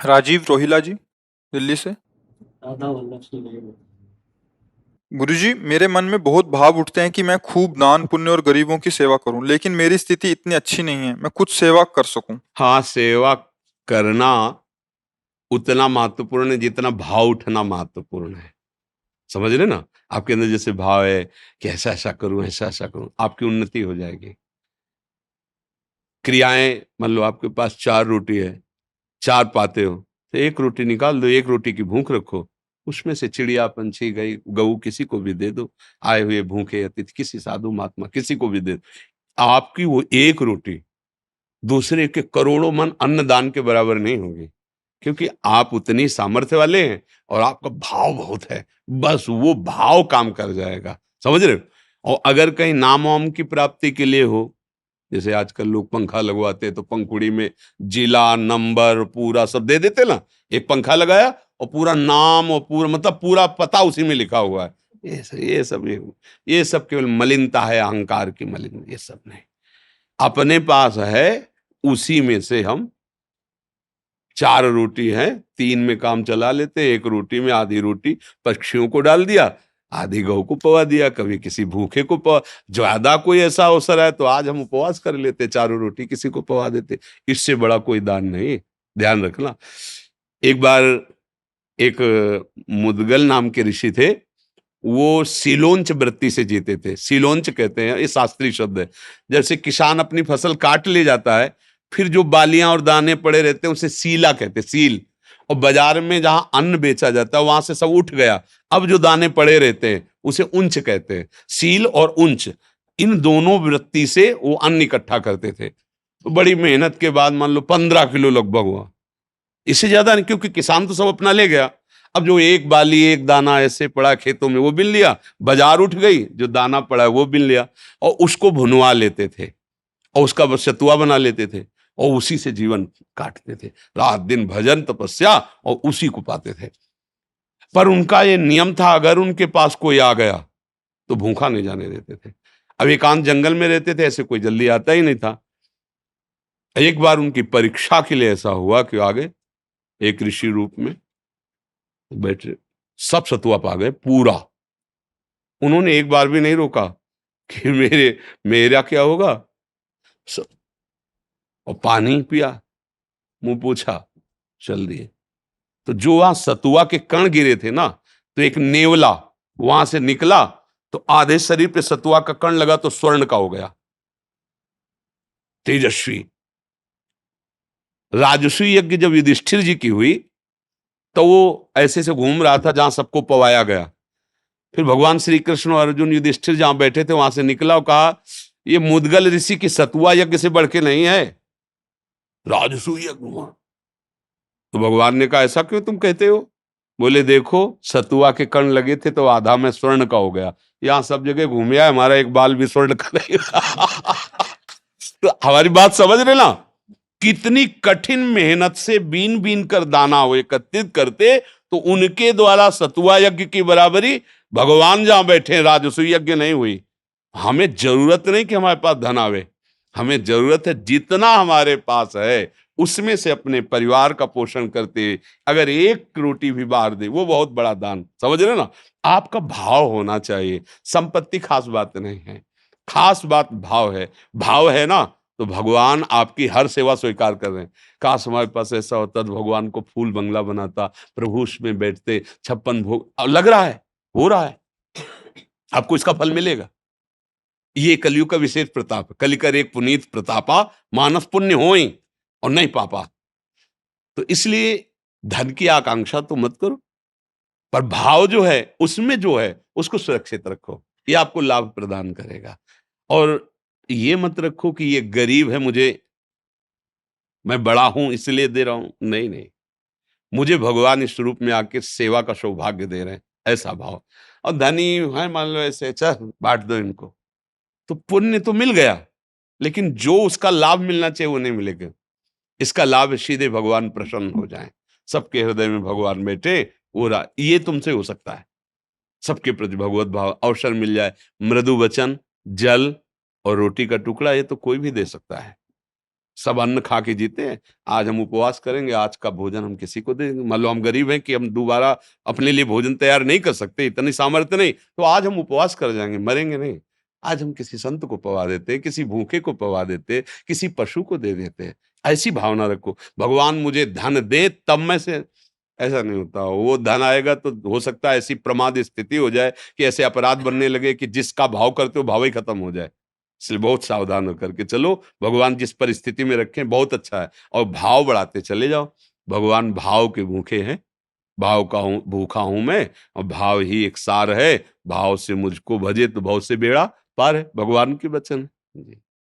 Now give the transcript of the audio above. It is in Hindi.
राजीव रोहिला जी, दिल्ली से। राधा वल्लभ से नहीं बोल। गुरुजी, मेरे मन में बहुत भाव उठते हैं कि मैं खूब दान पुण्य और गरीबों की सेवा करूं, लेकिन मेरी स्थिति इतनी अच्छी नहीं है मैं कुछ सेवा कर सकूं। हाँ, सेवा करना उतना महत्वपूर्ण है जितना भाव उठना महत्वपूर्ण है। समझ रहे ना? आपके अंदर जैसे भाव है कि ऐसा ऐसा करूं, ऐसा ऐसा करूं, आपकी उन्नति हो जाएगी। क्रियाएं, मान लो आपके पास 4 रोटी है, 4 पाते हो, तो 1 रोटी निकाल दो, 1 रोटी की भूख रखो। उसमें से चिड़िया, पंछी, गई गऊ किसी को भी दे दो। आए हुए भूखे अतिथि, किसी साधु महात्मा किसी को भी दे दो। आपकी वो 1 रोटी दूसरे के करोड़ों मन अन्नदान के बराबर नहीं होगी, क्योंकि आप उतनी सामर्थ्य वाले हैं और आपका भाव बहुत है। बस वो भाव काम कर जाएगा। समझ रहे हो? और अगर कहीं नाम वाम की प्राप्ति के लिए हो, जैसे आजकल लोग पंखा लगवाते हैं, तो पंखुड़ी में जिला नंबर पूरा सब दे देते ना। एक पंखा लगाया और पूरा नाम और पूरा मतलब पूरा पता उसी में लिखा हुआ है। ये सब केवल मलिनता है, अहंकार की मलिन। ये सब नहीं, अपने पास है, उसी में से हम 4 रोटी है, 3 में काम चला लेते, 1 रोटी में आधी रोटी पक्षियों को डाल दिया, आधी गौ को पवा दिया, कभी किसी भूखे को पवा। ज्यादा कोई ऐसा अवसर है तो आज हम उपवास कर लेते, 4 रोटी किसी को पवा देते। इससे बड़ा कोई दान नहीं। ध्यान रखना। एक बार एक मुदगल नाम के ऋषि थे, वो सीलोंच वृत्ति से जीते थे। सीलोंच कहते हैं, ये शास्त्रीय शब्द है। जैसे किसान अपनी फसल काट ले जाता है, फिर जो बालियां और दाने पड़े रहते हैं उसे सीला कहते हैं, सील। और बाजार में जहां अन्न बेचा जाता है वहां से सब उठ गया, अब जो दाने पड़े रहते हैं उसे उंच कहते हैं। सील और उंच, इन दोनों वृत्ति से वो अन्न इकट्ठा करते थे। तो बड़ी मेहनत के बाद मान लो 15 किलो लगभग हुआ, इससे ज्यादा नहीं, क्योंकि किसान तो सब अपना ले गया। अब जो एक बाली एक दाना ऐसे पड़ा खेतों में वो बिन लिया, बाजार उठ गई, जो दाना पड़ा है वो बिन लिया, और उसको भुनवा लेते थे और उसका बस सतुआ बना लेते थे और उसी से जीवन काटते थे। रात दिन भजन तपस्या और उसी को पाते थे। पर उनका ये नियम था, अगर उनके पास कोई आ गया तो भूखा नहीं जाने देते थे। अब एकांत जंगल में रहते थे, ऐसे कोई जल्दी आता ही नहीं था। एक बार उनकी परीक्षा के लिए ऐसा हुआ कि आगे एक ऋषि रूप में बैठे, सब सतुआ पा गए पूरा। उन्होंने एक बार भी नहीं रोका कि मेरा क्या होगा। स- और पानी पिया, मुंह पूछा, चल दिए। तो जो वहां सतुआ के कण गिरे थे ना, तो एक नेवला वहां से निकला, तो आधे शरीर पे सतुआ का कण लगा तो स्वर्ण का हो गया, तेजस्वी। राजस्वी यज्ञ जब युधिष्ठिर जी की हुई, तो वो ऐसे से घूम रहा था जहां सबको पवाया गया। फिर भगवान श्री कृष्ण और अर्जुन युधिष्ठिर जहां बैठे थे वहां से निकला और कहा, ये मुदगल ऋषि की सतुआ यज्ञ से बढ़ के नहीं है, राजसूय यज्ञ हुआ। तो भगवान ने कहा, ऐसा क्यों तुम कहते हो? बोले, देखो सतुआ के कण लगे थे तो आधा में स्वर्ण का हो गया, यहाँ सब जगह घूम आया, हमारा एक बाल भी स्वर्ण का नहीं रहा। तो हमारी बात समझ रहे ना? कितनी कठिन मेहनत से बीन बीन कर दाना वो एकत्रित करते, तो उनके द्वारा सतुआ यज्ञ की बराबरी भगवान जहां बैठे राजसूय यज्ञ नहीं हुई। हमें जरूरत नहीं कि हमारे पास धन आवे, हमें जरूरत है जितना हमारे पास है उसमें से अपने परिवार का पोषण करते, अगर 1 रोटी भी बाहर दे, वो बहुत बड़ा दान। समझ रहे ना? आपका भाव होना चाहिए। संपत्ति खास बात नहीं है, खास बात भाव है। भाव है ना, तो भगवान आपकी हर सेवा स्वीकार कर रहे हैं। काश हमारे पास ऐसा होता तो भगवान को फूल बंगला बनाता, प्रभु उसमें बैठते, 56 भोग। अब लग रहा है, हो रहा है, आपको इसका फल मिलेगा। ये कलयुग का विशेष प्रताप है। कलिकर एक पुनीत प्रतापा, मानस पुण्य होई और नहीं पापा। तो इसलिए धन की आकांक्षा तो मत करो, पर भाव जो है उसमें जो है उसको सुरक्षित रखो, ये आपको लाभ प्रदान करेगा। और ये मत रखो कि ये गरीब है, मुझे, मैं बड़ा हूं इसलिए दे रहा हूं। नहीं नहीं, मुझे भगवान इस रूप में आके सेवा का सौभाग्य दे रहे हैं, ऐसा भाव। और धनी है मान लो ऐसे, चल बांट दो इनको, तो पुण्य तो मिल गया, लेकिन जो उसका लाभ मिलना चाहिए वो नहीं मिलेगा। इसका लाभ सीधे भगवान प्रसन्न हो जाए, सबके हृदय में भगवान बैठे, ये तुमसे हो सकता है। सबके प्रति भगवत भाव, अवसर मिल जाए, मृदु वचन, जल और रोटी का टुकड़ा, ये तो कोई भी दे सकता है। सब अन्न खा के जीते हैं। आज हम उपवास करेंगे, आज का भोजन हम किसी को दे देंगे। मान लो हम गरीब हैं कि हम दोबारा अपने लिए भोजन तैयार नहीं कर सकते, इतनी सामर्थ्य नहीं, तो आज हम उपवास कर जाएंगे, मरेंगे नहीं। आज हम किसी संत को पवा देते, किसी भूखे को पवा देते, किसी पशु को दे देते। ऐसी भावना रखो, भगवान मुझे धन दे तब मैं से, ऐसा नहीं होता। वो धन आएगा तो हो सकता है ऐसी प्रमाद स्थिति हो जाए कि ऐसे अपराध बनने लगे कि जिसका भाव करते हो भाव ही खत्म हो जाए। इसलिए बहुत सावधान होकर के चलो, भगवान जिस परिस्थिति में रखें बहुत अच्छा है, और भाव बढ़ाते चले जाओ। भगवान भाव के भूखे हैं, भाव का हूँ भूखा हूं मैं, और भाव ही एक सार है। भाव से मुझको भजे तो भाव से बेड़ा पार है, भगवान के वचन है। जी।